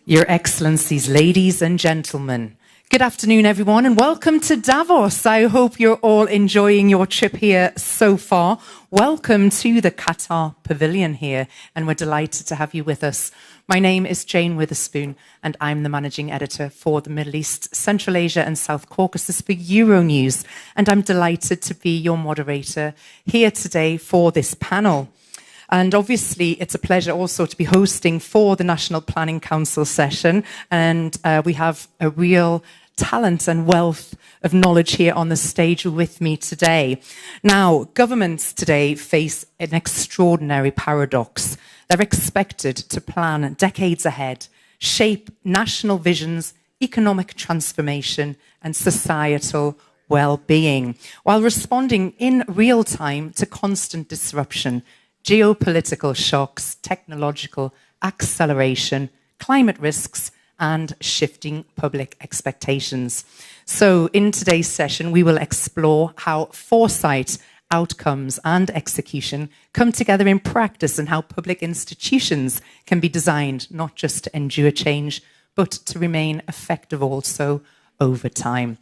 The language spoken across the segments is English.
Your Excellencies, ladies and gentlemen, good afternoon, everyone, and welcome to Davos. I hope you're all enjoying your trip here so far. Welcome to the Qatar Pavilion here, and we're delighted to have you with us. My name is Jane Witherspoon, and I'm the Managing Editor for the Middle East, Central Asia and South Caucasus for Euronews, and I'm delighted to be your moderator here today for this panel. And obviously, it's a pleasure also to be hosting for the National Planning Council session. And we have a real talent and wealth of knowledge here on the stage with me today. Now, governments today face an extraordinary paradox. They're expected to plan decades ahead, shape national visions, economic transformation, and societal well-being, while responding in real time to constant disruption, geopolitical shocks, technological acceleration, climate risks, and shifting public expectations. So in today's session, we will explore how foresight, outcomes, and execution come together in practice and how public institutions can be designed not just to endure change, but to remain effective also over time.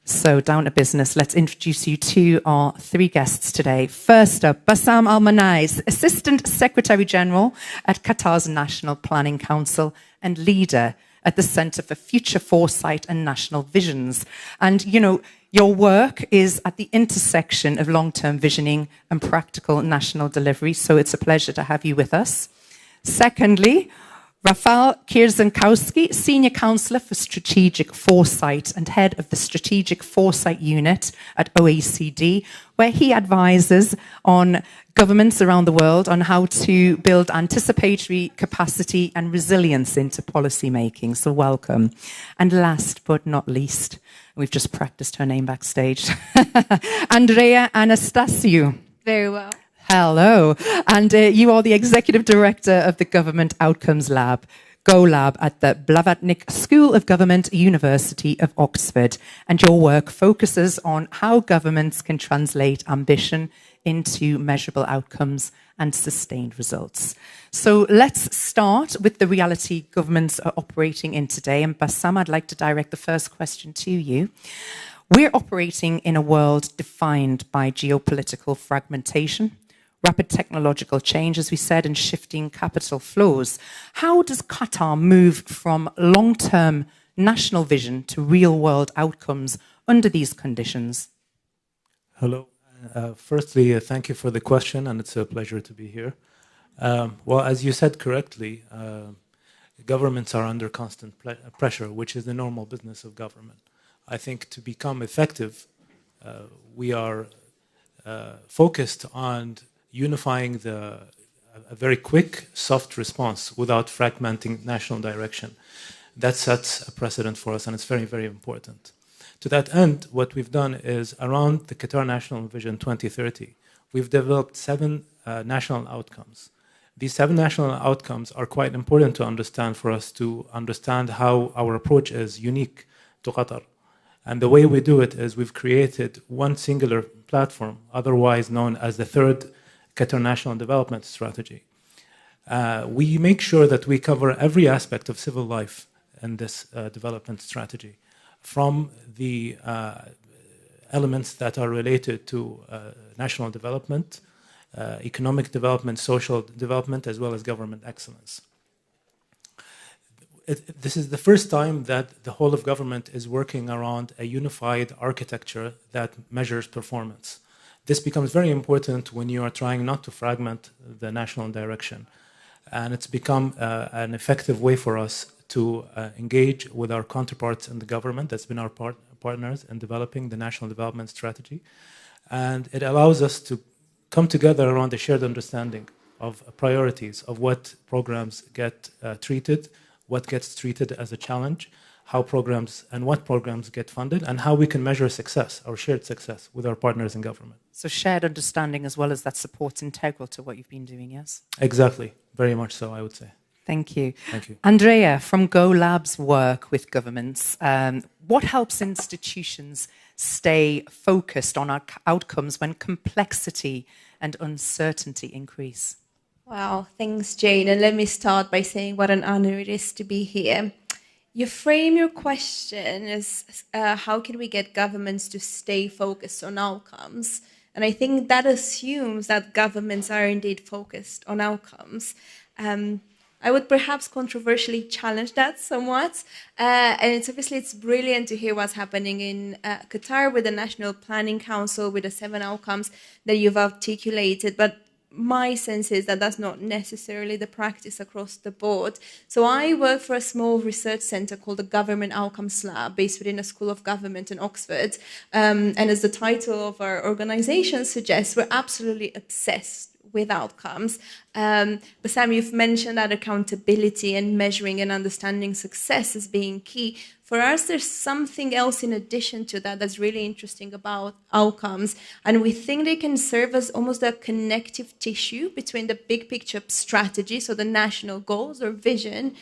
So down to business, let's introduce you to our three guests today. First up, Bassam Al-Manais, Assistant Secretary General at Qatar's National Planning Council and leader at the Centre for Future Foresight and National Visions. And, you know, your work is at the intersection of long-term visioning and practical national delivery, so it's a pleasure to have you with us. Secondly, Rafał Kierzankowski, Senior Counsellor for Strategic Foresight and Head of the Strategic Foresight Unit at OECD, where he advises on governments around the world on how to build anticipatory capacity and resilience into policy making. So welcome. And last but not least, we've just practiced her name backstage, Andrea Anastasiou. Very well. Hello, and you are the Executive Director of the Government Outcomes Lab, GoLab, at the Blavatnik School of Government, University of Oxford. And your work focuses on how governments can translate ambition into measurable outcomes and sustained results. So let's start with the reality governments are operating in today. And Bassam, I'd like to direct the first question to you. We're operating in a world defined by geopolitical fragmentation, rapid technological change, as we said, and shifting capital flows. How does Qatar move from long-term national vision to real-world outcomes under these conditions? Hello. Firstly, thank you for the question, and it's a pleasure to be here. Well, as you said correctly, governments are under constant pressure, which is the normal business of government. I think to become effective, we are focused on unifying a very quick, soft response without fragmenting national direction. That sets a precedent for us, and it's very, very important. To that end, what we've done is around the Qatar National Vision 2030, we've developed 7 national outcomes. These 7 national outcomes are quite important to understand for us to understand how our approach is unique to Qatar. And the way we do it is we've created one singular platform, otherwise known as the third Qatar National Development Strategy. We make sure that we cover every aspect of civil life in this development strategy, from the elements that are related to national development, economic development, social development, as well as government excellence. This is the first time that the whole of government is working around a unified architecture that measures performance. This becomes very important when you are trying not to fragment the national direction. And it's become an effective way for us to engage with our counterparts in the government. That's been our partners in developing the National Development Strategy. And it allows us to come together around a shared understanding of priorities, of what programs get treated, what gets treated as a challenge, how programs and what programs get funded, and how we can measure success, our shared success with our partners in government. So shared understanding as well as that support's integral to what you've been doing, yes? Exactly. Very much so, I would say. Thank you. Thank you. Andrea, from GoLab's work with governments, what helps institutions stay focused on our outcomes when complexity and uncertainty increase? Wow, thanks, Jane. And let me start by saying what an honor it is to be here. You frame your question as how can we get governments to stay focused on outcomes? And I think that assumes that governments are indeed focused on outcomes. I would perhaps controversially challenge that somewhat. And it's brilliant to hear what's happening in Qatar with the National Planning Council, with the 7 outcomes that you've articulated. But my sense is that that's not necessarily the practice across the board. So I work for a small research centre called the Government Outcomes Lab, based within a School of Government in Oxford. And as the title of our organisation suggests, we're absolutely obsessed with outcomes. But Sam, you've mentioned that accountability and measuring and understanding success as being key. For us, there's something else in addition to that that's really interesting about outcomes. And we think they can serve as almost a connective tissue between the big picture strategy, so the national goals or vision,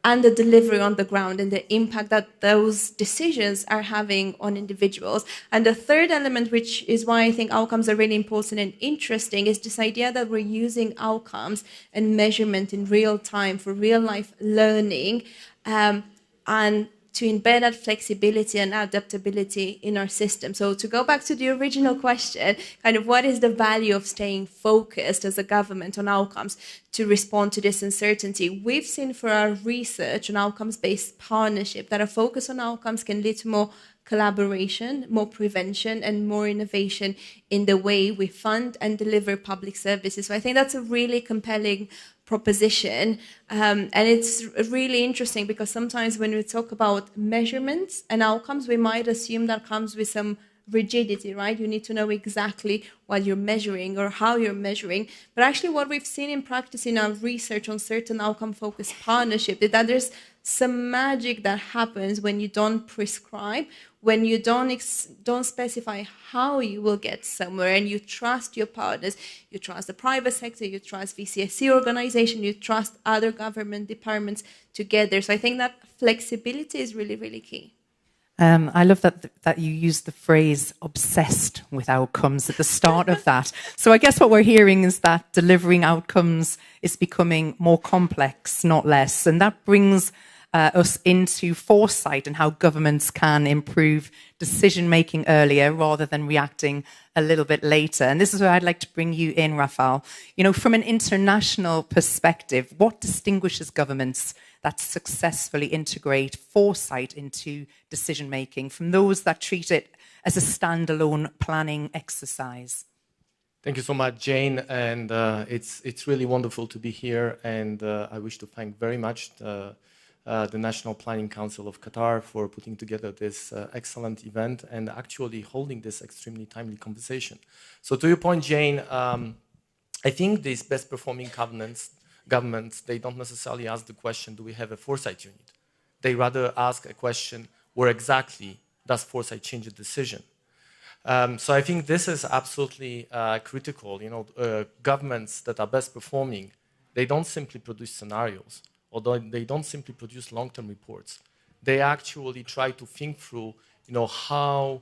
and the delivery on the ground and the impact that those decisions are having on individuals. And the third element, which is why I think outcomes are really important and interesting, is this idea that we're using outcomes and measurement in real time for real life learning, and to embed that flexibility and adaptability in our system. So to go back to the original question, kind of what is the value of staying focused as a government on outcomes to respond to this uncertainty? We've seen for our research on outcomes-based partnership that a focus on outcomes can lead to more collaboration, more prevention, and more innovation in the way we fund and deliver public services. So I think that's a really compelling proposition. And it's really interesting because sometimes when we talk about measurements and outcomes, we might assume that comes with some rigidity, right? You need to know exactly what you're measuring or how you're measuring. But actually what we've seen in practice in our research on certain outcome-focused partnership is that there's some magic that happens when you don't prescribe, when you don't specify how you will get somewhere, and you trust your partners, you trust the private sector, you trust VCSC organization, you trust other government departments together. So I think that flexibility is really, really key. I love that you used the phrase obsessed with outcomes at the start of that. So I guess what we're hearing is that delivering outcomes is becoming more complex, not less. And that brings us into foresight and how governments can improve decision-making earlier rather than reacting a little bit later. And this is where I'd like to bring you in, Rafael. You know, from an international perspective, what distinguishes governments that successfully integrate foresight into decision-making from those that treat it as a standalone planning exercise? Thank you so much, Jane, and it's really wonderful to be here, and I wish to thank very much the National Planning Council of Qatar for putting together this excellent event and actually holding this extremely timely conversation. So to your point, Jane, I think these best performing governments, they don't necessarily ask the question, do we have a foresight unit? They rather ask a question, where exactly does foresight change a decision? So I think this is absolutely critical. You know, governments that are best performing, they don't simply produce scenarios, although they don't simply produce long-term reports. They actually try to think through, you know, how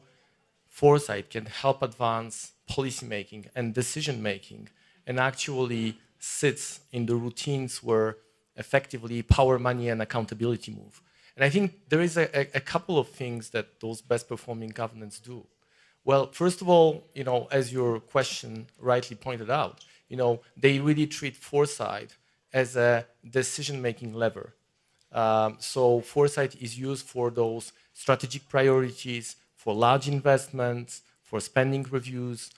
foresight can help advance policymaking and decision-making, and actually sits in the routines where effectively power, money, and accountability move. And I think there is a couple of things that those best-performing governments do. Well, first of all, you know, as your question rightly pointed out, you know, they really treat foresight as a decision-making lever. So foresight is used for those strategic priorities, for large investments, for spending reviews,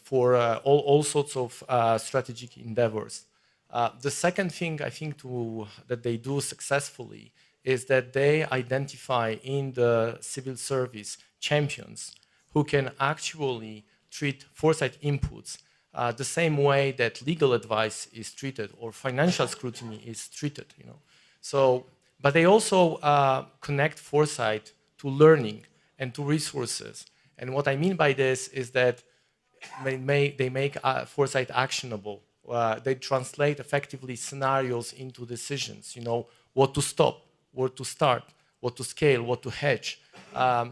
for all sorts of strategic endeavors. The second thing I think that they do successfully is that they identify in the civil service champions who can actually treat foresight inputs the same way that legal advice is treated or financial scrutiny is treated, you know. So, but they also connect foresight to learning and to resources. And what I mean by this is that they make foresight actionable. They translate effectively scenarios into decisions, you know, what to stop, where to start, what to scale, what to hedge,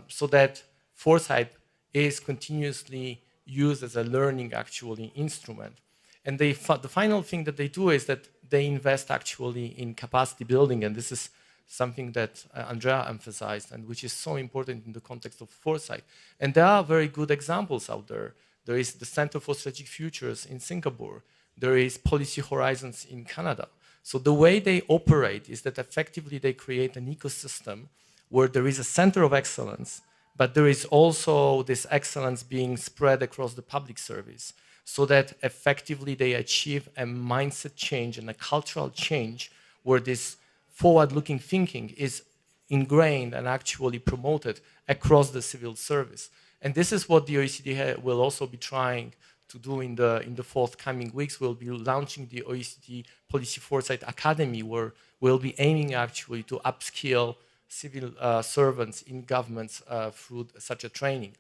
so that foresight is continuously used as a learning actually instrument. And the final thing that they do is that they invest actually in capacity building, and this is something that Andrea emphasized and which is so important in the context of Foresight. And there are very good examples out there. There is the Center for Strategic Futures in Singapore. There is Policy Horizons in Canada. So the way they operate is that effectively they create an ecosystem where there is a center of excellence, but there is also this excellence being spread across the public service, so that effectively they achieve a mindset change and a cultural change where this forward-looking thinking is ingrained and actually promoted across the civil service. And this is what the OECD will also be trying to do in the forthcoming weeks. We'll be launching the OECD Policy Foresight Academy, where we'll be aiming actually to upskill civil servants in governments through such a training.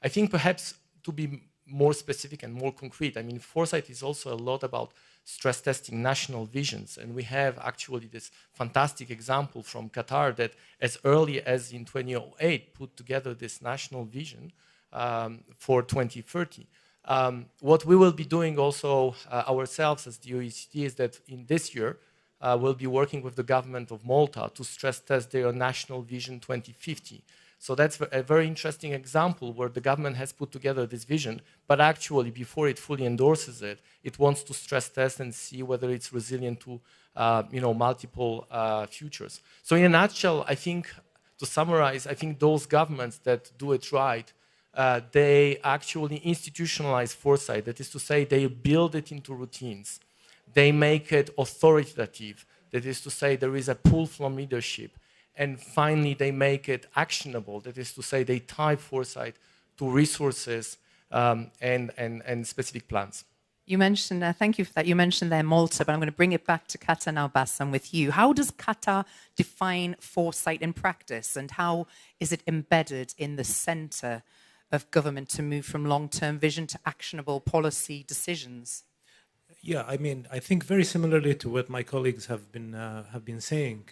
I think perhaps to be more specific and more concrete, I mean, Foresight is also a lot about stress testing national visions. And we have actually this fantastic example from Qatar that as early as in 2008 put together this national vision for 2030. What we will be doing also ourselves as the OECD is that in this year, we'll be working with the government of Malta to stress test their national vision 2050. So that's a very interesting example where the government has put together this vision, but actually before it fully endorses it, it wants to stress test and see whether it's resilient to multiple futures. So in a nutshell, I think, to summarize, I think those governments that do it right, they actually institutionalize foresight. That is to say, they build it into routines. They make it authoritative. That is to say, there is a pull from leadership. And finally, they make it actionable. That is to say, they tie foresight to resources and specific plans. You mentioned, thank you for that. You mentioned there Malta, but I'm going to bring it back to Qatar now, Bassam, with you. How does Qatar define foresight in practice, and how is it embedded in the center of government to move from long-term vision to actionable policy decisions? Yeah, I mean, I think very similarly to what my colleagues have been saying.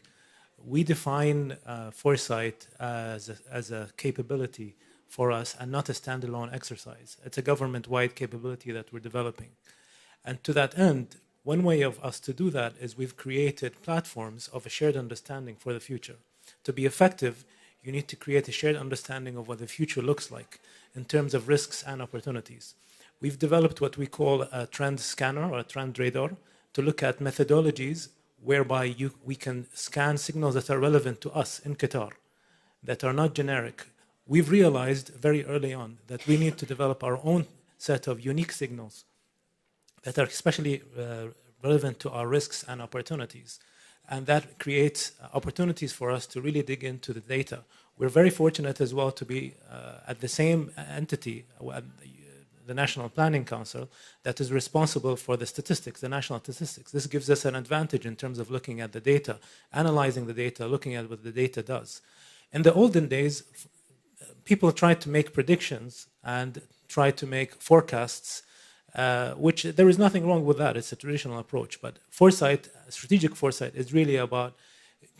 We define foresight as a capability for us and not a standalone exercise. It's a government-wide capability that we're developing. And to that end, one way of us to do that is we've created platforms of a shared understanding for the future. To be effective, you need to create a shared understanding of what the future looks like in terms of risks and opportunities. We've developed what we call a trend scanner or a trend radar to look at methodologies whereby we can scan signals that are relevant to us in Qatar, that are not generic. We've realized very early on that we need to develop our own set of unique signals that are especially relevant to our risks and opportunities. And that creates opportunities for us to really dig into the data. We're very fortunate as well to be at the same entity, the National Planning Council, that is responsible for the statistics, the national statistics. This gives us an advantage in terms of looking at the data, analyzing the data, looking at what the data does. In the olden days, people tried to make predictions and tried to make forecasts, which there is nothing wrong with that. It's a traditional approach. But foresight, strategic foresight, is really about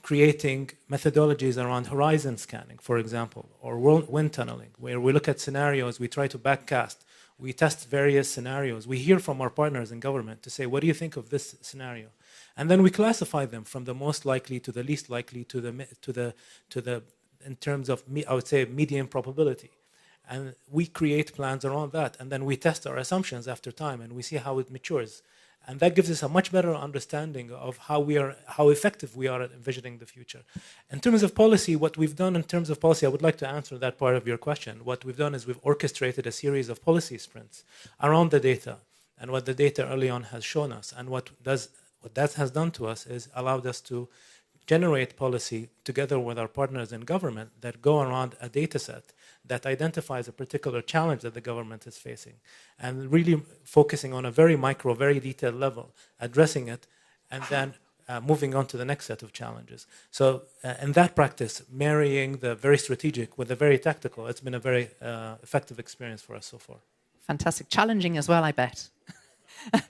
creating methodologies around horizon scanning, for example, or wind tunneling, where we look at scenarios, we try to backcast. We test various scenarios. We hear from our partners in government to say, what do you think of this scenario? And then we classify them from the most likely to the least likely to the in terms of, I would say, median probability. And we create plans around that. And then we test our assumptions after time and we see how it matures. And that gives us a much better understanding of how effective we are at envisioning the future. In terms of policy, what we've done in terms of policy, I would like to answer that part of your question. What we've done is we've orchestrated a series of policy sprints around the data and what the data early on has shown us. And what that has done to us is allowed us to generate policy together with our partners in government that go around a data set that identifies a particular challenge that the government is facing and really focusing on a very micro, very detailed level, addressing it, and then moving on to the next set of challenges. So in that practice, marrying the very strategic with the very tactical, it's been a very effective experience for us so far. Fantastic. Challenging as well, I bet.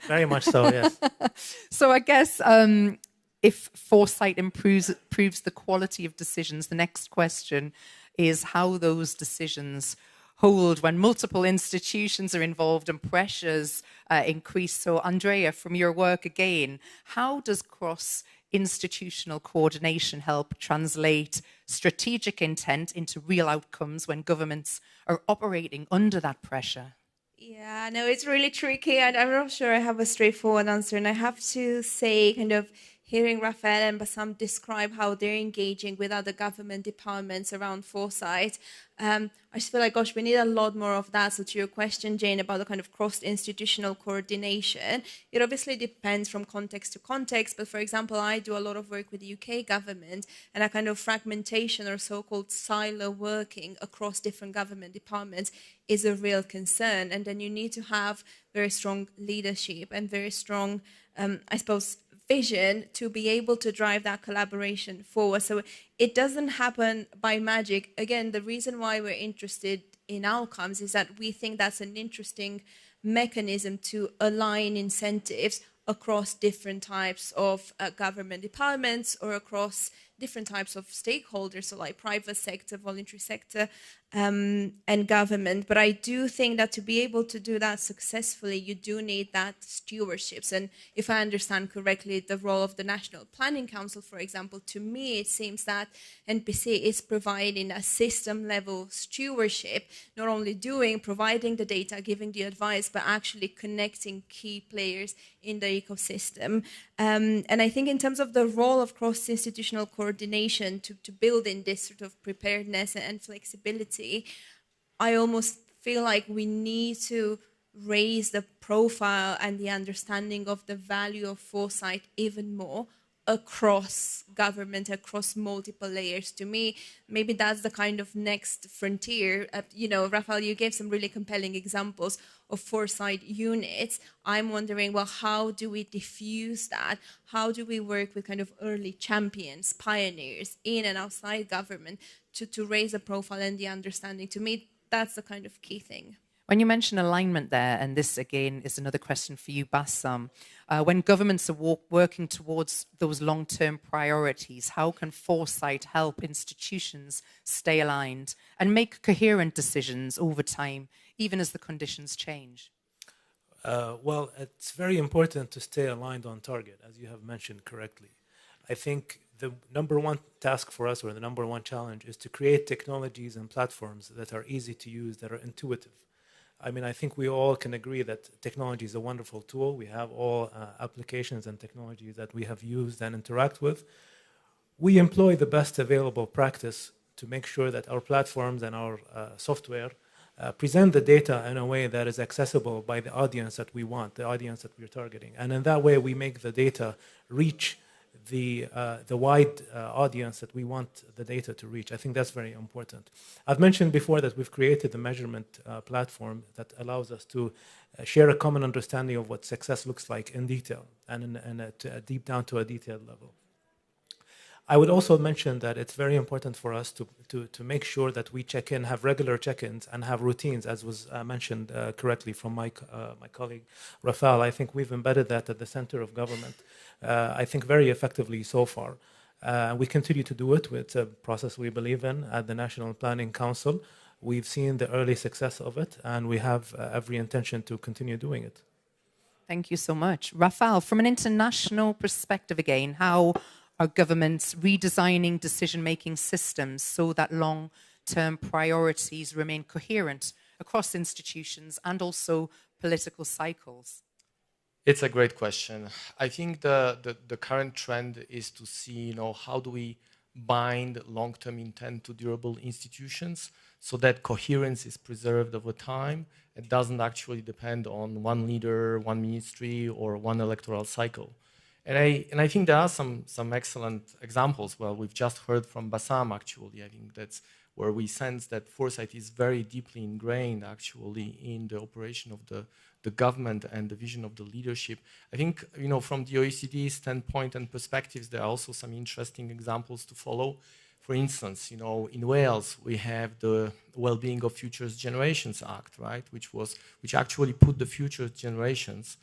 Very much so, yes. So I guess if foresight improves the quality of decisions, the next question is how those decisions hold when multiple institutions are involved and pressures increase. So, Andrea, from your work again, how does cross-institutional coordination help translate strategic intent into real outcomes when governments are operating under that pressure? Yeah, no, it's really tricky, and I'm not sure I have a straightforward answer. And I have to say, kind of hearing Rafael and Bassam describe how they're engaging with other government departments around Foresight, I just feel like, gosh, we need a lot more of that. So to your question, Jane, about the kind of cross-institutional coordination, it obviously depends from context to context. But for example, I do a lot of work with the UK government, and a kind of fragmentation or so-called silo working across different government departments is a real concern. And then you need to have very strong leadership and very strong, I suppose, vision to be able to drive that collaboration forward. So it doesn't happen by magic. Again, the reason why we're interested in outcomes is that we think that's an interesting mechanism to align incentives across different types of government departments or across different types of stakeholders, so like private sector, voluntary sector, and government. But I do think that to be able to do that successfully, you do need that stewardships. And if I understand correctly, the role of the National Planning Council, for example, to me, it seems that NPC is providing a system-level stewardship, not only providing the data, giving the advice, but actually connecting key players in the ecosystem. And I think in terms of the role of cross-institutional coordination to build in this sort of preparedness and flexibility, I almost feel like we need to raise the profile and the understanding of the value of foresight even more across government, across multiple layers. To me, maybe that's the kind of next frontier. Rafael, you gave some really compelling examples of foresight units. I'm wondering, well, how do we diffuse that? How do we work with kind of early champions, pioneers in and outside government to raise the profile and the understanding? To me, that's the kind of key thing. When you mention alignment there, and this again is another question for you, Bassam, when governments are working towards those long-term priorities, how can foresight help institutions stay aligned and make coherent decisions over time, even as the conditions change? Well, it's very important to stay aligned on target, as you have mentioned correctly. I think the number one task for us, or the number one challenge, is to create technologies and platforms that are easy to use, that are intuitive. I mean, I think we all can agree that technology is a wonderful tool. We have all applications and technologies that we have used and interact with. We employ the best available practice to make sure that our platforms and our software present the data in a way that is accessible by the audience that we want, the audience that we're targeting. And in that way, we make the data reach the wide audience that we want the data to reach. I think that's very important. I've mentioned before that we've created a measurement platform that allows us to share a common understanding of what success looks like in detail and deep down to a detailed level. I would also mention that it's very important for us to make sure that we check in, have regular check-ins, and have routines, as was mentioned correctly from my colleague Rafael. I think we've embedded that at the center of government, I think very effectively so far. We continue to do it. It's a process we believe in at the National Planning Council. We've seen the early success of it, and we have every intention to continue doing it. Thank you so much. Rafael, from an international perspective again, how are governments redesigning decision-making systems so that long-term priorities remain coherent across institutions and also political cycles? It's a great question. I think the current trend is to see, how do we bind long-term intent to durable institutions so that coherence is preserved over time. It doesn't actually depend on one leader, one ministry, or one electoral cycle. And I think there are some excellent examples. Well, we've just heard from Bassam, actually. I think that's where we sense that foresight is very deeply ingrained, actually, in the operation of the government and the vision of the leadership. I think, from the OECD standpoint and perspectives, there are also some interesting examples to follow. For instance, in Wales, we have the Wellbeing of Future Generations Act, right, which actually put the future generations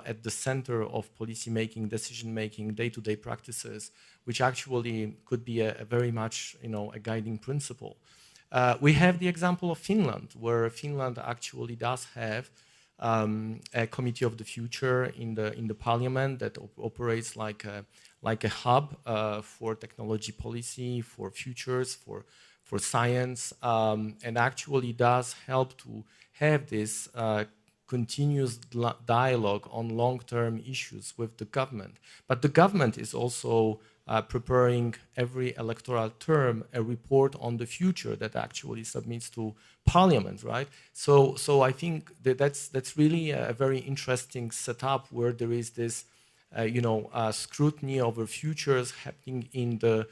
at the center of policy-making, decision-making, day-to-day practices, which actually could be a very much, a guiding principle. We have the example of Finland, where Finland actually does have a committee of the future in the parliament that operates like a hub for technology policy, for futures, for science, and actually does help to have this continuous dialogue on long-term issues with the government. But the government is also preparing every electoral term a report on the future that actually submits to parliament, right? So I think that's really a very interesting setup where there is this, scrutiny over futures happening in the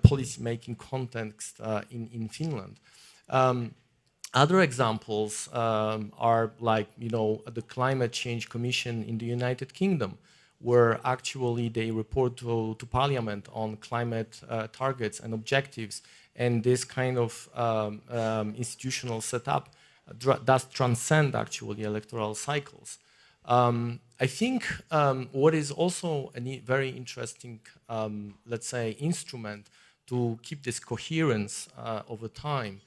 policy-making context in Finland. Other examples are like, the Climate Change Commission in the United Kingdom, where actually they report to Parliament on climate targets and objectives. And this kind of institutional setup does transcend actually electoral cycles. I think what is also a very interesting, let's say, instrument to keep this coherence over time,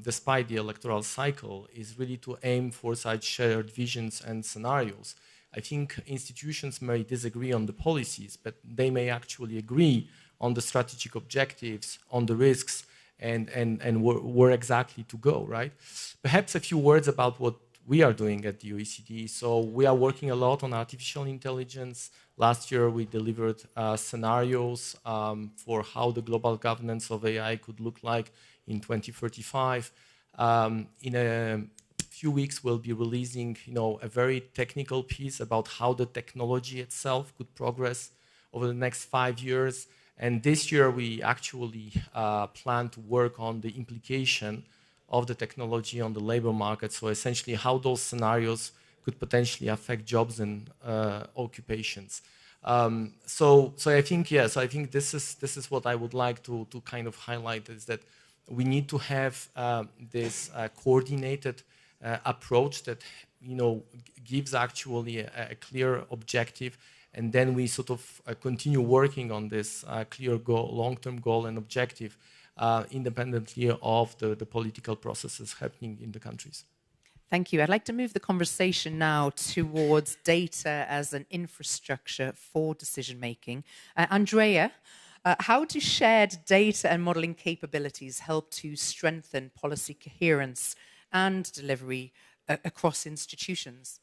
despite the electoral cycle, is really to aim for such shared visions and scenarios. I think institutions may disagree on the policies, but they may actually agree on the strategic objectives, on the risks, and where exactly to go, right? Perhaps a few words about what we are doing at the OECD. So we are working a lot on artificial intelligence. Last year, we delivered scenarios for how the global governance of AI could look like in 2035. In a few weeks, we'll be releasing, a very technical piece about how the technology itself could progress over the next 5 years. And this year, we actually plan to work on the implication of the technology on the labor market. So essentially, how those scenarios could potentially affect jobs and occupations. So I think, yes, I think this is what I would like to kind of highlight, is that we need to have this coordinated approach that gives actually a clear objective, and then we sort of continue working on this clear goal, long-term goal and objective, independently of the political processes happening in the countries. Thank you. I'd like to move the conversation now towards data as an infrastructure for decision making. Andrea, how do shared data and modeling capabilities help to strengthen policy coherence and delivery across institutions?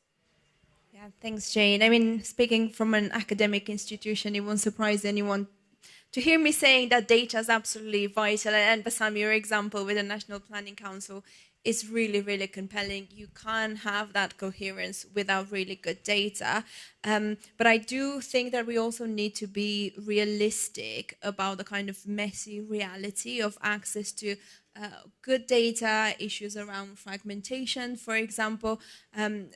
Yeah, thanks, Jane. I mean, speaking from an academic institution, it won't surprise anyone to hear me saying that data is absolutely vital. And Bassam, your example with the National Planning Council is really, really compelling. You can't have that coherence without really good data. But I do think that we also need to be realistic about the kind of messy reality of access to good data, issues around fragmentation, for example.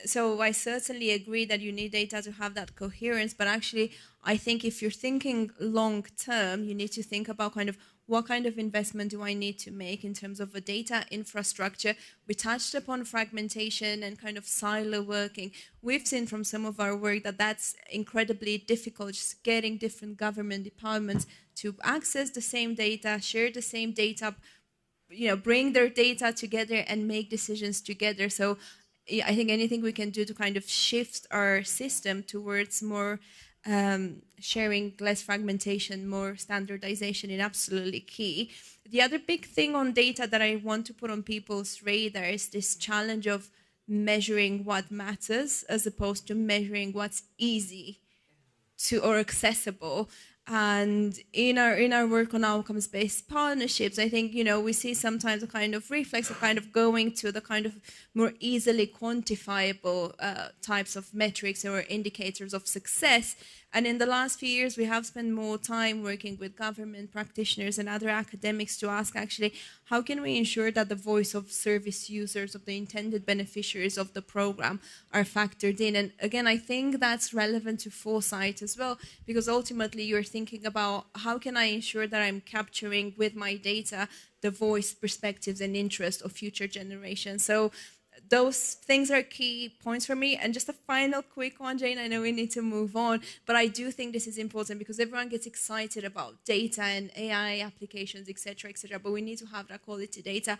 So I certainly agree that you need data to have that coherence, but actually I think if you're thinking long term, you need to think about kind of what kind of investment do I need to make in terms of a data infrastructure. We touched upon fragmentation and kind of silo working. We've seen from some of our work that that's incredibly difficult, just getting different government departments to access the same data, share the same data, bring their data together and make decisions together. So I think anything we can do to kind of shift our system towards more sharing, less fragmentation, more standardization is absolutely key. The other big thing on data that I want to put on people's radar is this challenge of measuring what matters as opposed to measuring what's easy to or accessible. And in our work on outcomes-based partnerships, I think, we see sometimes a kind of reflex of kind of going to the kind of more easily quantifiable types of metrics or indicators of success. And in the last few years, we have spent more time working with government practitioners and other academics to ask, actually, how can we ensure that the voice of service users, of the intended beneficiaries of the program, are factored in? And again, I think that's relevant to Foresight as well, because ultimately you're thinking about how can I ensure that I'm capturing with my data the voice, perspectives, and interests of future generations. So those things are key points for me. And just a final quick one, Jane, I know we need to move on, but I do think this is important because everyone gets excited about data and AI applications, etc., but we need to have that quality data.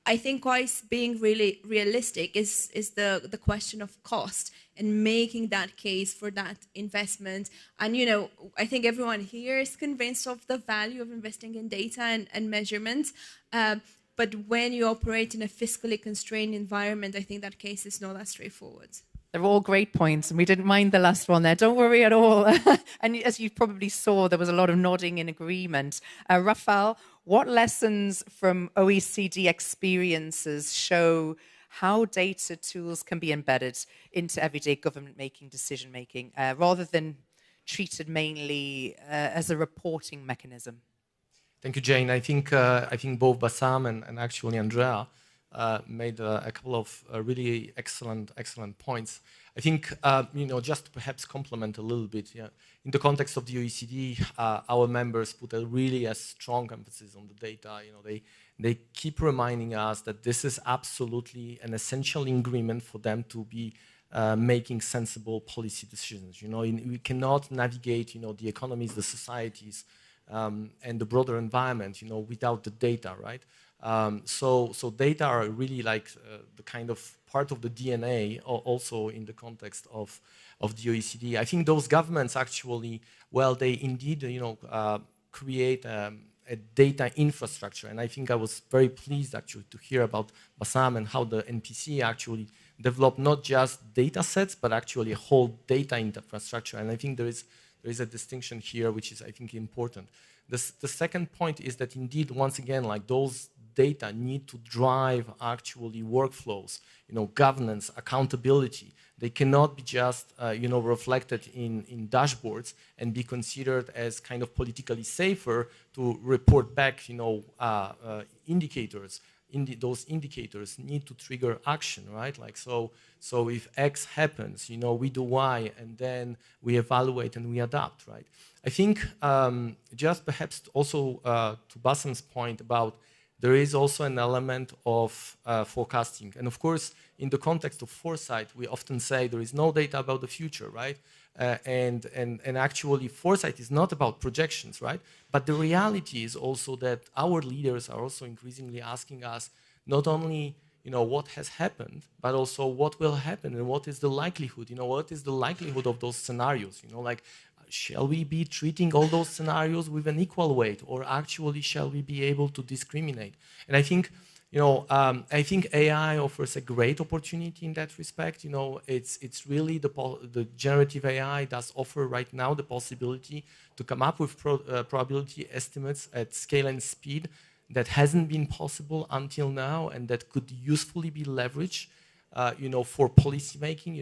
I think why being really realistic is the question of cost and making that case for that investment. And, you know, I think everyone here is convinced of the value of investing in data and measurement. But when you operate in a fiscally constrained environment, I think that case is not that straightforward. They're all great points, and we didn't mind the last one there. Don't worry at all. And as you probably saw, there was a lot of nodding in agreement. Rafael, what lessons from OECD experiences show how data tools can be embedded into everyday government-making decision-making, rather than treated mainly as a reporting mechanism? Thank you, Jane. I think both Bassam and actually Andrea made a couple of really excellent points. I think, just to perhaps complement a little bit, yeah, in the context of the OECD, our members put a strong emphasis on the data. You know, they keep reminding us that this is absolutely an essential ingredient for them to be making sensible policy decisions. You know, we cannot navigate, the economies, the societies, and the broader environment, without the data, right? So data are really like the kind of part of the DNA, also in the context of the OECD. I think those governments actually, well, they indeed, create a data infrastructure. And I think I was very pleased actually to hear about Bassam and how the NPC actually developed not just data sets, but actually a whole data infrastructure. And I think there is a distinction here, which is, I think, important. The second point is that indeed, once again, like those data need to drive actually workflows, governance, accountability. They cannot be just, reflected in dashboards and be considered as kind of politically safer to report back, indicators. Those indicators need to trigger action, right? Like so if X happens, we do Y, and then we evaluate and we adapt, right? I think just perhaps also to Bassam's point about there is also an element of forecasting. And of course, in the context of foresight, we often say there is no data about the future, right? And actually, foresight is not about projections, right? But the reality is also that our leaders are also increasingly asking us not only, what has happened, but also what will happen and what is the likelihood, what is the likelihood of those scenarios, shall we be treating all those scenarios with an equal weight, or actually shall we be able to discriminate? And I think, I think AI offers a great opportunity in that respect. It's really the generative AI does offer right now the possibility to come up with probability estimates at scale and speed that hasn't been possible until now, and that could usefully be leveraged, for policy making.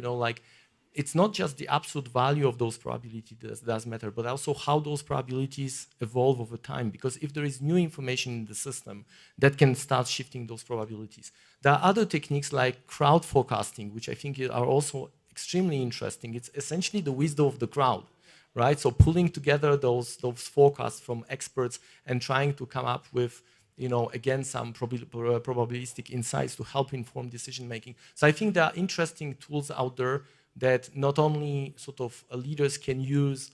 It's not just the absolute value of those probabilities that does matter, but also how those probabilities evolve over time. Because if there is new information in the system, that can start shifting those probabilities. There are other techniques like crowd forecasting, which I think are also extremely interesting. It's essentially the wisdom of the crowd, right? So pulling together those forecasts from experts and trying to come up with, again, some probabilistic insights to help inform decision making. So I think there are interesting tools out there that not only sort of leaders can use,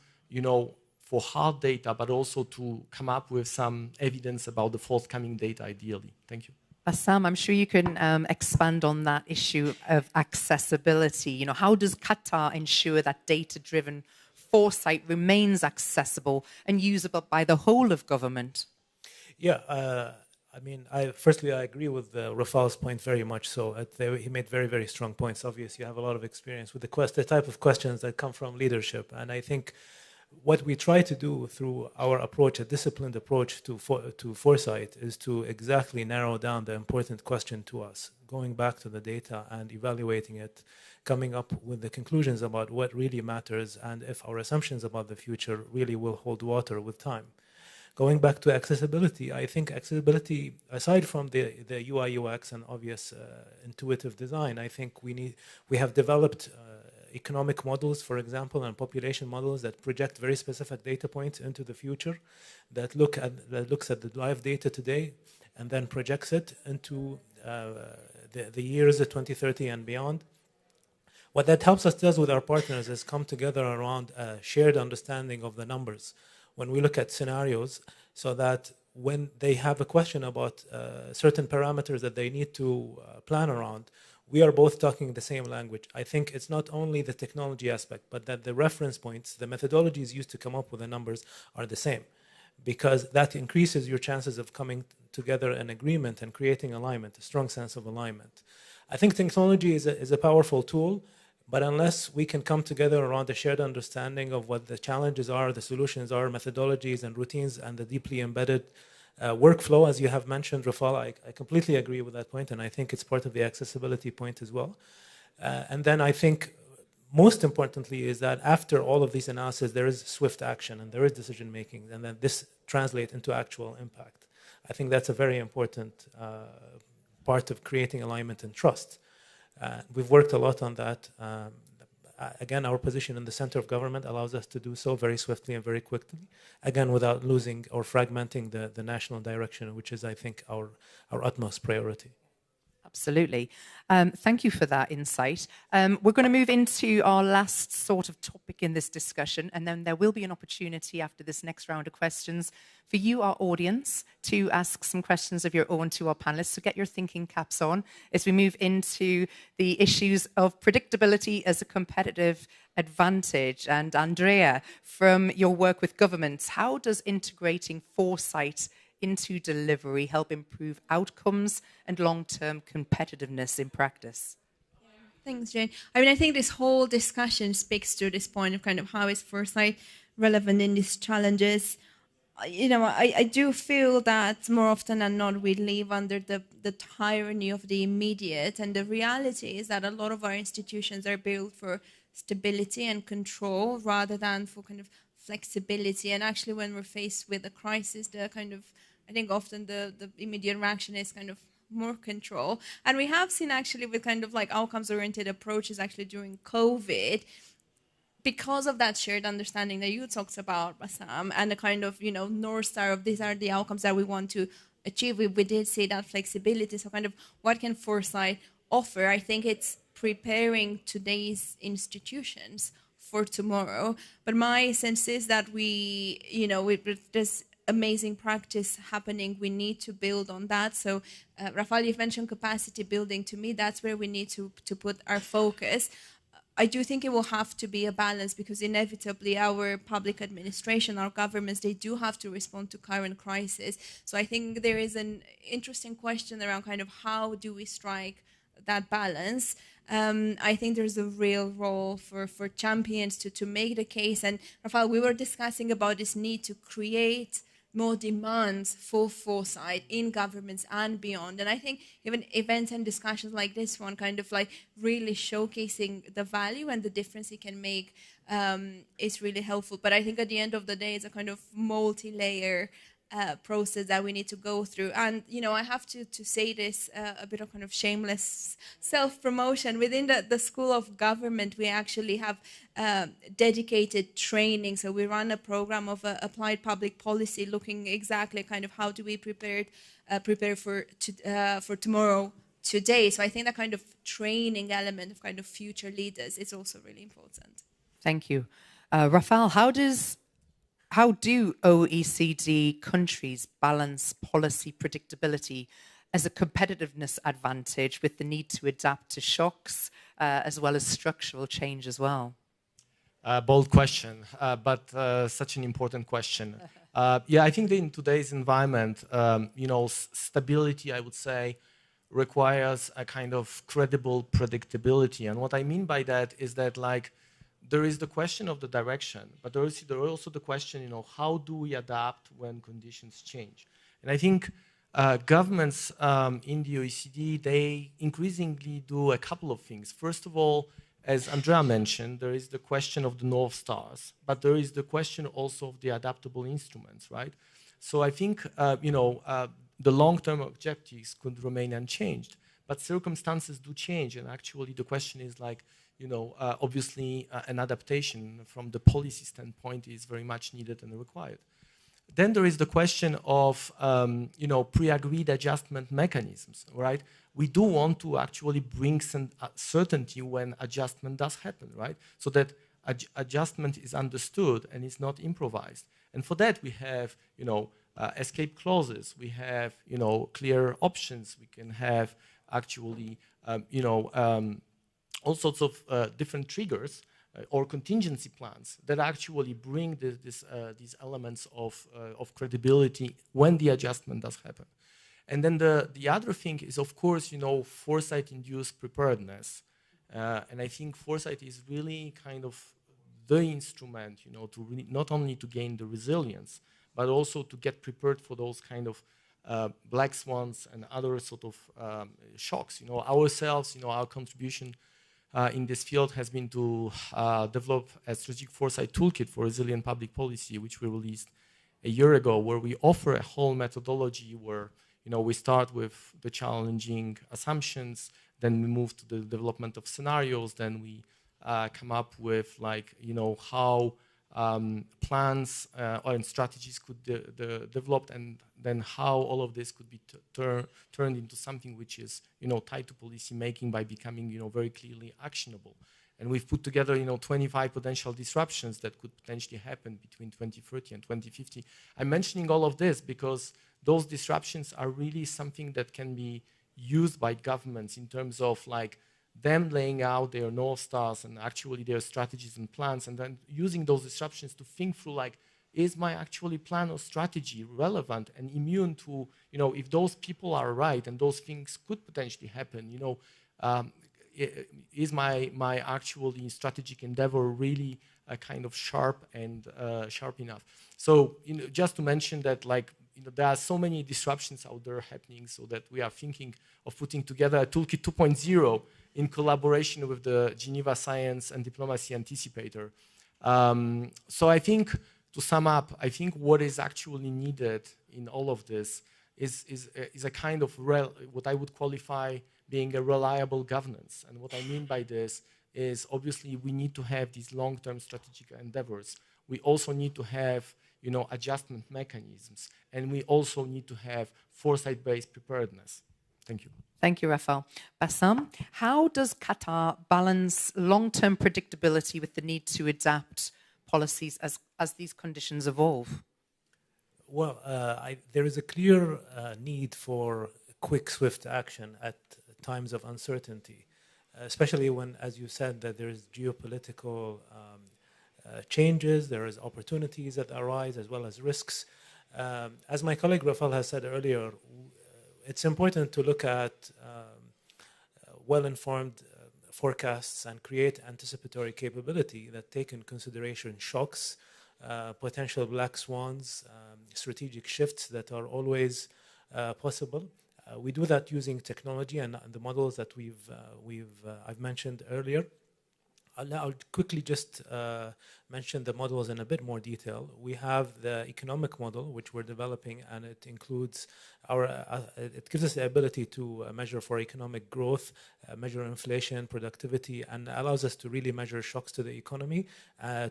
for hard data, but also to come up with some evidence about the forthcoming data, ideally. Thank you. Bassam, I'm sure you can expand on that issue of accessibility. How does Qatar ensure that data-driven foresight remains accessible and usable by the whole of government? Yeah, firstly, I agree with Rafael's point very much so. He made very, very strong points. Obviously, you have a lot of experience with the type of questions that come from leadership. And I think what we try to do through our approach, a disciplined approach to foresight, is to exactly narrow down the important question to us, going back to the data and evaluating it, coming up with the conclusions about what really matters and if our assumptions about the future really will hold water with time. Going back to accessibility, I think accessibility, aside from the UI UX and obvious intuitive design, I think we have developed economic models, for example, and population models that project very specific data points into the future, that looks at the live data today and then projects it into the years of 2030 and beyond. What that helps us does with our partners is come together around a shared understanding of the numbers when we look at scenarios, so that when they have a question about certain parameters that they need to plan around, we are both talking the same language. I think it's not only the technology aspect, but that the reference points, the methodologies used to come up with the numbers are the same, because that increases your chances of coming together in agreement and creating alignment, a strong sense of alignment. I think technology is a powerful tool, but unless we can come together around a shared understanding of what the challenges are, the solutions are, methodologies and routines, and the deeply embedded workflow, as you have mentioned, Rafal, I completely agree with that point, and I think it's part of the accessibility point as well. And then I think most importantly is that after all of these analyses, there is swift action and there is decision making, and then this translates into actual impact. I think that's a very important part of creating alignment and trust. We've worked a lot on that. Again, our position in the center of government allows us to do so very swiftly and very quickly, again, without losing or fragmenting the national direction, which is, I think, our utmost priority. Absolutely. Thank you for that insight. We're going to move into our last sort of topic in this discussion, and then there will be an opportunity after this next round of questions for you, our audience, to ask some questions of your own to our panelists. So get your thinking caps on as we move into the issues of predictability as a competitive advantage. And Andrea, from your work with governments, how does integrating foresight into delivery help improve outcomes and long-term competitiveness in practice? Thanks, Jane. I mean, I think this whole discussion speaks to this point of kind of how is foresight relevant in these challenges. You know, I do feel that more often than not, we live under the tyranny of the immediate. And the reality is that a lot of our institutions are built for stability and control rather than for kind of flexibility. And actually, when we're faced with a crisis, the kind of, I think often the immediate reaction is kind of more control. And we have seen actually with kind of like outcomes-oriented approaches actually during COVID, because of that shared understanding that you talked about, Bassam, and the kind of, you know, North Star of these are the outcomes that we want to achieve, we did see that flexibility. So kind of what can foresight offer? I think it's preparing today's institutions for tomorrow. But my sense is that we, you know, with this amazing practice happening, we need to build on that. So Rafal, you've mentioned capacity building. To me, that's where we need to put our focus. I do think it will have to be a balance, because inevitably our public administration, our governments, they do have to respond to current crisis. So I think there is an interesting question around kind of how do we strike that balance. I think there's a real role for champions to make the case. And Rafal, we were discussing about this need to create more demands for foresight in governments and beyond. And I think even events and discussions like this one kind of like really showcasing the value and the difference it can make is really helpful. But I think at the end of the day, it's a kind of multi-layer process that we need to go through. And, you know, I have to say this, a bit of kind of shameless self-promotion. Within the School of Government, we actually have dedicated training. So we run a program of applied public policy, looking exactly kind of how do we prepare for tomorrow today. So I think that kind of training element of kind of future leaders is also really important. Thank you. Rafal, how do OECD countries balance policy predictability as a competitiveness advantage with the need to adapt to shocks as well as structural change as well? Bold question, but such an important question. Yeah, I think that in today's environment, you know, stability, I would say, requires a kind of credible predictability. And what I mean by that is that, like, there is the question of the direction, but there is also the question, you know, how do we adapt when conditions change? And I think governments in the OECD, they increasingly do a couple of things. First of all, as Andrea mentioned, there is the question of the North Stars, but there is the question also of the adaptable instruments, right? So I think, you know, the long-term objectives could remain unchanged, but circumstances do change. And actually the question is like, you know, obviously an adaptation from the policy standpoint is very much needed and required. Then there is the question of pre-agreed adjustment mechanisms, right? We do want to actually bring some certainty when adjustment does happen, right? So that adjustment is understood and is not improvised. And for that, we have, escape clauses. We have, clear options. We can have actually, all sorts of different triggers or contingency plans that actually bring these elements of credibility when the adjustment does happen. And then the other thing is, of course, foresight-induced preparedness. And I think foresight is really kind of the instrument, to really not only to gain the resilience, but also to get prepared for those kind of black swans and other sort of shocks. Ourselves, our contribution in this field has been to develop a strategic foresight toolkit for resilient public policy, which we released a year ago, where we offer a whole methodology where we start with the challenging assumptions, then we move to the development of scenarios, then we come up with how plans and strategies could develop, and then how all of this could be turned into something which is tied to policy making by becoming very clearly actionable. And we've put together 25 potential disruptions that could potentially happen between 2030 and 2050. I'm mentioning all of this because those disruptions are really something that can be used by governments in terms of them laying out their North Stars and actually their strategies and plans, and then using those disruptions to think through is my actually plan or strategy relevant and immune to, if those people are right and those things could potentially happen, is my actually strategic endeavor really kind of sharp and sharp enough? So, just to mention that there are so many disruptions out there happening, so that we are thinking of putting together a Toolkit 2.0 in collaboration with the Geneva Science and Diplomacy Anticipator. So I think, to sum up, I think what is actually needed in all of this is a kind of what I would qualify being a reliable governance. And what I mean by this is, obviously, we need to have these long-term strategic endeavors. We also need to have adjustment mechanisms, and we also need to have foresight-based preparedness. Thank you. Thank you, Rafael. Bassam, how does Qatar balance long-term predictability with the need to adapt policies as these conditions evolve? Well, there is a clear need for quick, swift action at times of uncertainty, especially when, as you said, that there is geopolitical changes, there is opportunities that arise as well as risks. As my colleague Rafael has said earlier, it's important to look at well-informed forecasts and create anticipatory capability that take in consideration shocks, potential black swans, strategic shifts that are always possible. We do that using technology and the models that I've mentioned earlier. I'll quickly just mention the models in a bit more detail. We have the economic model, which we're developing, and it includes it gives us the ability to measure for economic growth, measure inflation, productivity, and allows us to really measure shocks to the economy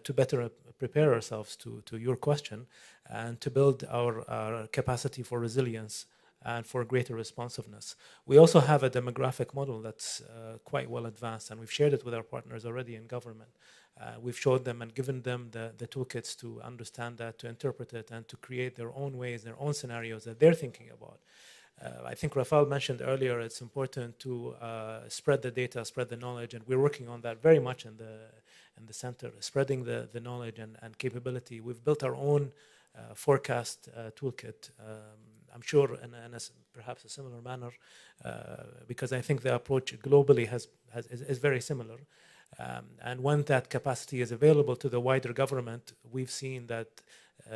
to better prepare ourselves to your question and to build our capacity for resilience and for greater responsiveness. We also have a demographic model that's quite well advanced, and we've shared it with our partners already in government. We've showed them and given them the toolkits to understand that, to interpret it, and to create their own ways, their own scenarios that they're thinking about. I think Rafael mentioned earlier it's important to spread the data, spread the knowledge, and we're working on that very much in the center, spreading the knowledge and capability. We've built our own forecast toolkit. I'm sure in perhaps a similar manner, because I think the approach globally is very similar. And when that capacity is available to the wider government, we've seen that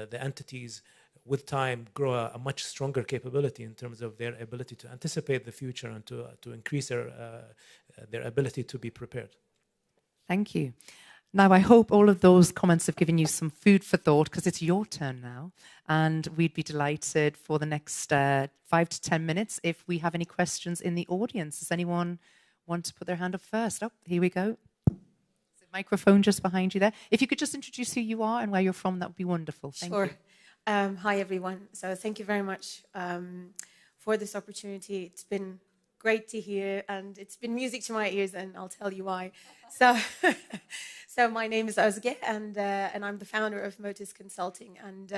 the entities with time grow a much stronger capability in terms of their ability to anticipate the future and to increase their ability to be prepared. Thank you. Now, I hope all of those comments have given you some food for thought, because it's your turn now. And we'd be delighted for the next 5 to 10 minutes if we have any questions in the audience. Does anyone want to put their hand up first? Oh, here we go. There's a microphone just behind you there. If you could just introduce who you are and where you're from, that would be wonderful. Thank you. Hi, everyone. So thank you very much for this opportunity. It's been great to hear, and it's been music to my ears, and I'll tell you why. So, so my name is Özge, and I'm the founder of Motis Consulting, and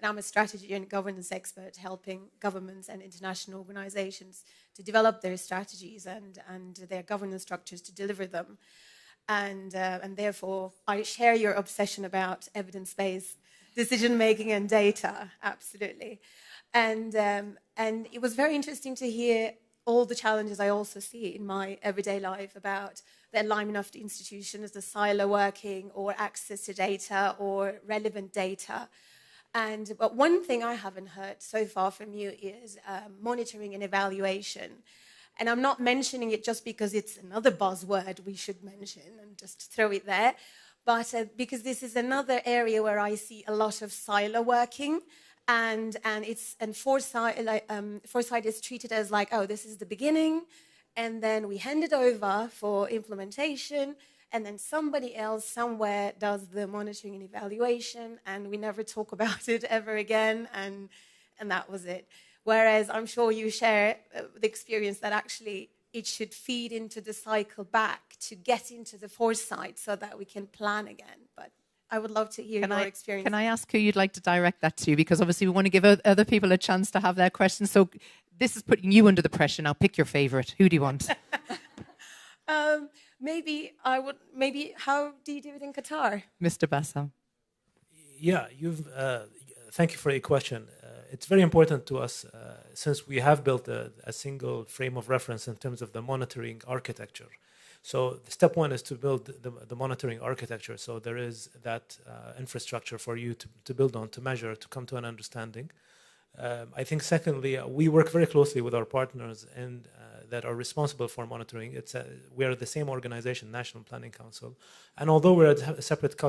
I'm a strategy and governance expert helping governments and international organizations to develop their strategies and their governance structures to deliver them. And therefore, I share your obsession about evidence-based decision-making and data, absolutely. And it was very interesting to hear all the challenges I also see in my everyday life about the alignment of the institutions, the silo working, or access to data, or relevant data. But one thing I haven't heard so far from you is monitoring and evaluation. And I'm not mentioning it just because it's another buzzword we should mention and just throw it there, but because this is another area where I see a lot of silo working, and Foresight is treated as like, oh, this is the beginning, and then we hand it over for implementation, and then somebody else somewhere does the monitoring and evaluation, and we never talk about it ever again, and that was it. Whereas I'm sure you share the experience that actually it should feed into the cycle back to get into the foresight so that we can plan again. But I would love to hear your experience. Can I ask who you'd like to direct that to? Because obviously we want to give other people a chance to have their questions. So this is putting you under the pressure now. Pick your favorite. Who do you want? Maybe how do you do it in Qatar? Mr. Bassam. Yeah, thank you for your question. It's very important to us since we have built a single frame of reference in terms of the monitoring architecture. So step one is to build the monitoring architecture. So there is that infrastructure for you to build on, to measure, to come to an understanding. I think secondly, we work very closely with our partners and that are responsible for monitoring. We are the same organization, National Planning Council. And although we're a separate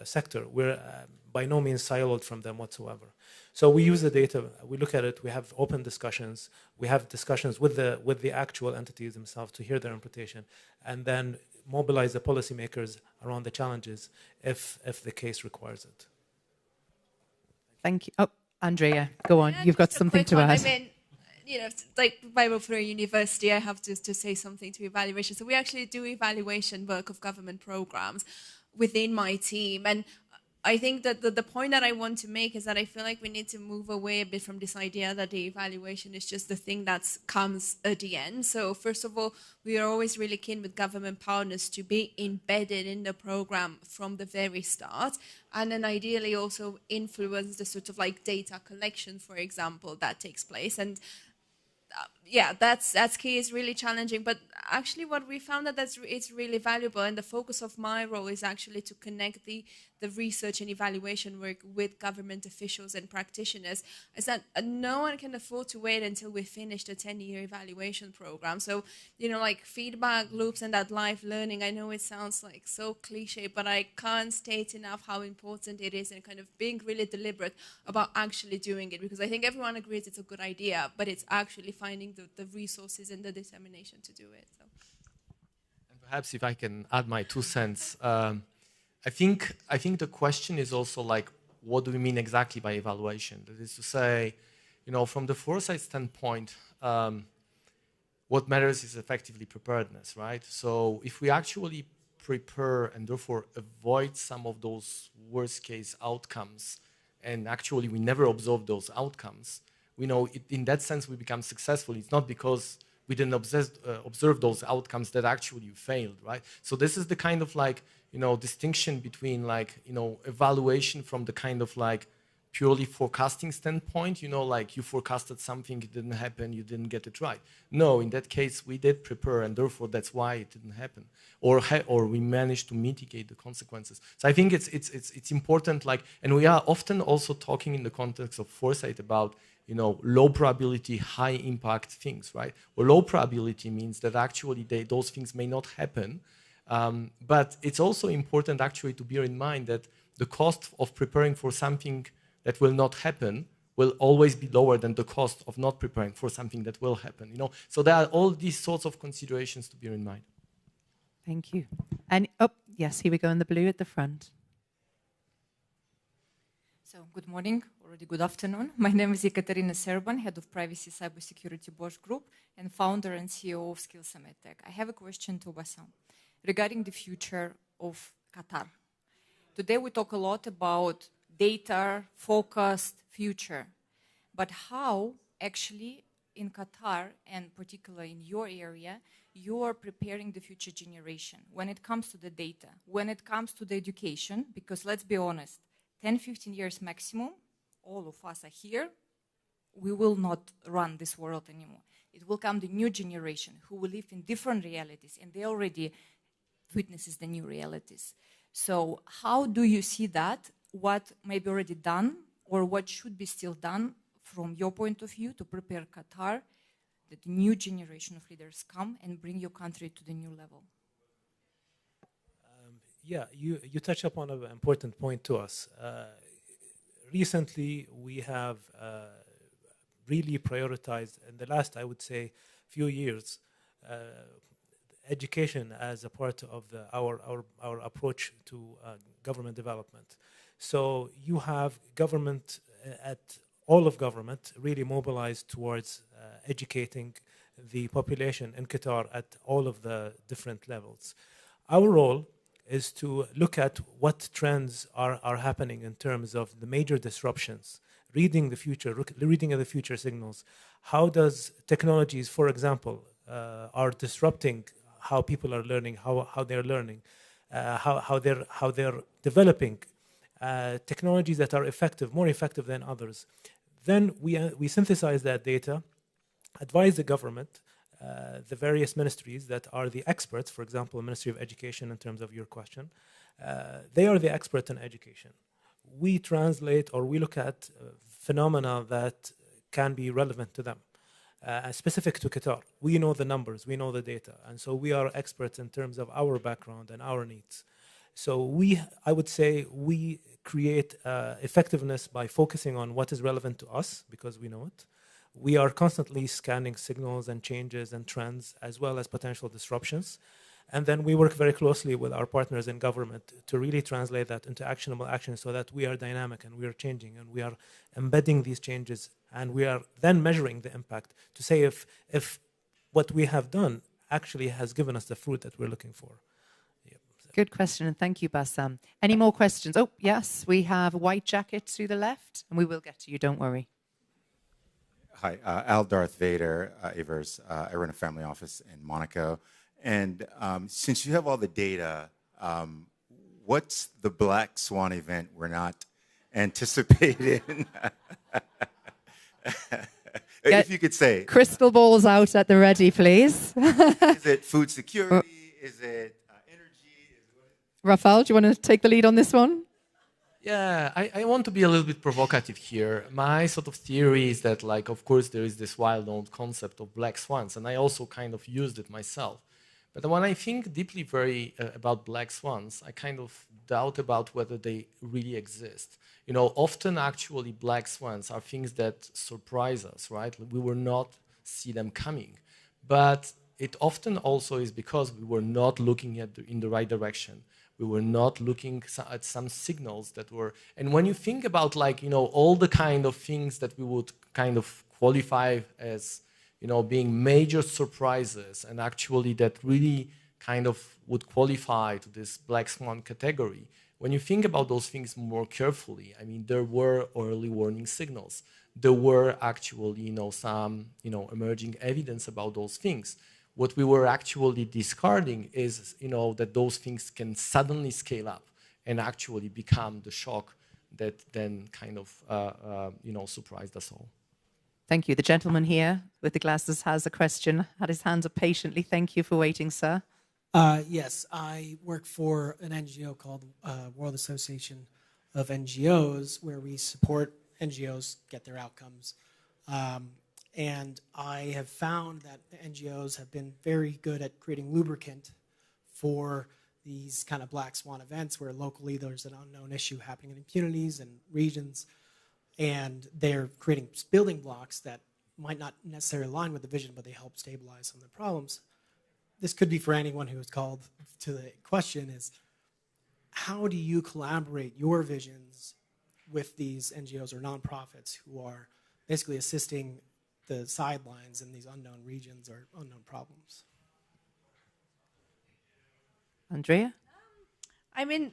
sector, we're by no means siloed from them whatsoever. So we use the data, we look at it, we have open discussions, we have discussions with the actual entities themselves to hear their interpretation, and then mobilize the policymakers around the challenges if the case requires it. Thank you. Oh, Andrea, go on. Yeah, you've got something to add. I mean, like Bible for a university, I have to say something to evaluation. So we actually do evaluation work of government programs within my team. And I think that the point that I want to make is that I feel like we need to move away a bit from this idea that the evaluation is just the thing that comes at the end. So first of all, we are always really keen with government partners to be embedded in the program from the very start, and then ideally also influence the sort of like data collection, for example, that takes place. And yeah, that's key. It's really challenging, but actually what we found it's really valuable, and the focus of my role is actually to connect the research and evaluation work with government officials and practitioners, is that no one can afford to wait until we finish the 10-year evaluation program. So, like feedback loops and that live learning, I know it sounds like so cliche, but I can't state enough how important it is, and kind of being really deliberate about actually doing it, because I think everyone agrees it's a good idea, but it's actually finding the resources and the determination to do it. So. And perhaps if I can add my 2 cents, I think the question is also like, what do we mean exactly by evaluation? That is to say, from the Foresight standpoint, what matters is effectively preparedness, right? So if we actually prepare and therefore avoid some of those worst case outcomes, and actually we never observe those outcomes, in that sense we become successful. It's not because we didn't observe those outcomes that actually you failed, right? So this is the kind of like, distinction between like, evaluation from the kind of like purely forecasting standpoint, like you forecasted something, it didn't happen, you didn't get it right. No, in that case, we did prepare, and therefore that's why it didn't happen, or we managed to mitigate the consequences. So I think it's important, like, and we are often also talking in the context of Foresight about, low probability, high impact things, right? Well, low probability means that actually those things may not happen, but it's also important actually to bear in mind that the cost of preparing for something that will not happen will always be lower than the cost of not preparing for something that will happen. So there are all these sorts of considerations to bear in mind. Thank you. And yes, here we go in the blue at the front. So good morning, or Already good afternoon. My name is Ekaterina Serban, Head of Privacy Cybersecurity Bosch Group and founder and CEO of Skill Summit Tech. I have a question to Bassam regarding the future of Qatar. Today we talk a lot about data-focused future, but how actually in Qatar and particularly in your area, you are preparing the future generation when it comes to the data, when it comes to the education, because let's be honest, 10, 15 years maximum, all of us are here, we will not run this world anymore. It will come the new generation who will live in different realities, and they already witnesses the new realities. So how do you see that? What may be already done or what should be still done from your point of view to prepare Qatar that the new generation of leaders come and bring your country to the new level? Yeah, you touch upon an important point to us. Recently, we have really prioritized, in the last, I would say, few years, education as a part of our approach to government development. So you have government all of government really mobilized towards educating the population in Qatar at all of the different levels. Our role is to look at what trends are happening in terms of the major disruptions, reading the future signals. How does technologies, for example, are disrupting how people are learning, how they're learning, how they're developing technologies that are effective, more effective than others. Then we synthesize that data, advise the government, the various ministries that are the experts, for example, Ministry of Education in terms of your question, they are the expert in education. We translate or we look at phenomena that can be relevant to them, specific to Qatar. We know the numbers, we know the data, and so we are experts in terms of our background and our needs. So I would say we create effectiveness by focusing on what is relevant to us because we know it. We are constantly scanning signals and changes and trends as well as potential disruptions. And then we work very closely with our partners in government to really translate that into actionable action so that we are dynamic and we are changing and we are embedding these changes and we are then measuring the impact to say if what we have done actually has given us the fruit that we're looking for. Good question, and thank you, Bassam. Any more questions? Oh, yes, we have a white jacket to the left, and we will get to you, don't worry. Hi, Al Darth Vader, Avers. I run a family office in Monaco. And since you have all the data, what's the black swan event we're not anticipating? If you could say. Crystal balls out at the ready, please. Is it food security? Is it Rafael, do you want to take the lead on this one? Yeah, I want to be a little bit provocative here. My sort of theory is that, like, of course, there is this wild-known concept of black swans, and I also kind of used it myself. But when I think deeply about black swans, I kind of doubt about whether they really exist. You know, often actually black swans are things that surprise us, right? We will not see them coming. But it often also is because we were not looking in the right direction. We were not looking at some signals that were, and when you think about, like, you know, all the kind of things that we would kind of qualify as, you know, being major surprises and actually that really kind of would qualify to this black swan category, when you think about those things more carefully, I mean, there were early warning signals. There were actually, you know, some, you know, emerging evidence about those things. What we were actually discarding is, you know, that those things can suddenly scale up and actually become the shock that then kind of, you know, surprised us all. Thank you. The gentleman here with the glasses has a question, had his hands up patiently. Thank you for waiting, sir. Yes, I work for an NGO called World Association of NGOs, where we support NGOs get their outcomes. And I have found that the NGOs have been very good at creating lubricant for these kind of black swan events where locally there's an unknown issue happening in communities and regions, and they're creating building blocks that might not necessarily align with the vision, but they help stabilize some of the problems. This could be for anyone who is called to the question is, how do you collaborate your visions with these NGOs or nonprofits who are basically assisting the sidelines in these unknown regions or unknown problems. Andrea? I mean,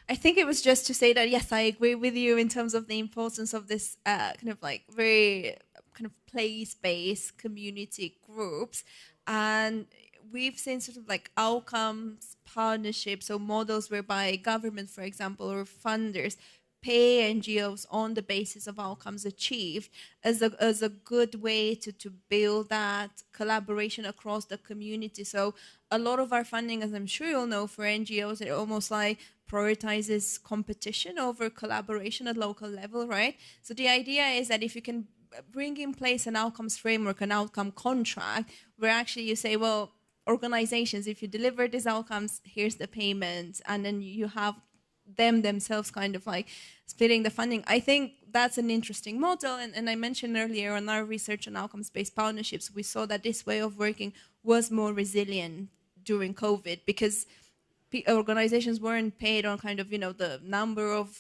I think it was just to say that, yes, I agree with you in terms of the importance of this kind of like very kind of place-based community groups. And we've seen sort of like outcomes, partnerships, or models whereby government, for example, or funders pay NGOs on the basis of outcomes achieved as a good way to build that collaboration across the community. So a lot of our funding, as I'm sure you'll know, for NGOs, it almost like prioritizes competition over collaboration at local level, right? So the idea is that if you can bring in place an outcomes framework, an outcome contract, where actually you say, well, organizations, if you deliver these outcomes, here's the payment, and then you have them themselves kind of like splitting the funding. I think that's an interesting model, and I mentioned earlier on our research on outcomes-based partnerships, we saw that this way of working was more resilient during COVID because organizations weren't paid on kind of, you know, the number of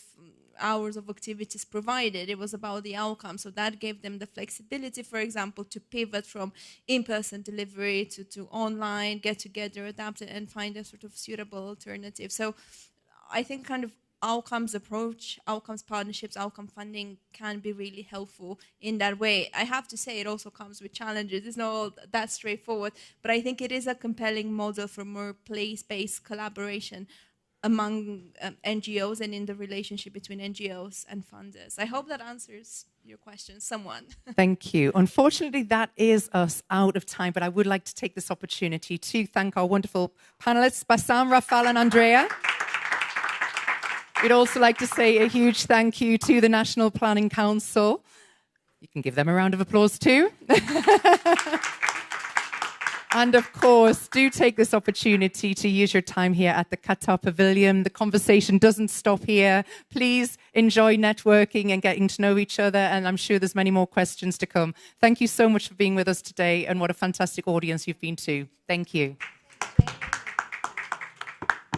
hours of activities provided. It was about the outcome. So that gave them the flexibility, for example, to pivot from in-person delivery to online, get together, adapt it, and find a sort of suitable alternative. So I think kind of outcomes approach, outcomes partnerships, outcome funding can be really helpful in that way. I have to say it also comes with challenges. It's not that straightforward, but I think it is a compelling model for more place-based collaboration among NGOs and in the relationship between NGOs and funders. I hope that answers your question, someone. Thank you. Unfortunately, that is us out of time, but I would like to take this opportunity to thank our wonderful panelists, Bassam, Rafal, and Andrea. We'd also like to say a huge thank you to the National Planning Council. You can give them a round of applause too. And of course, do take this opportunity to use your time here at the Qatar Pavilion. The conversation doesn't stop here. Please enjoy networking and getting to know each other. And I'm sure there's many more questions to come. Thank you so much for being with us today. And what a fantastic audience you've been to. Thank you.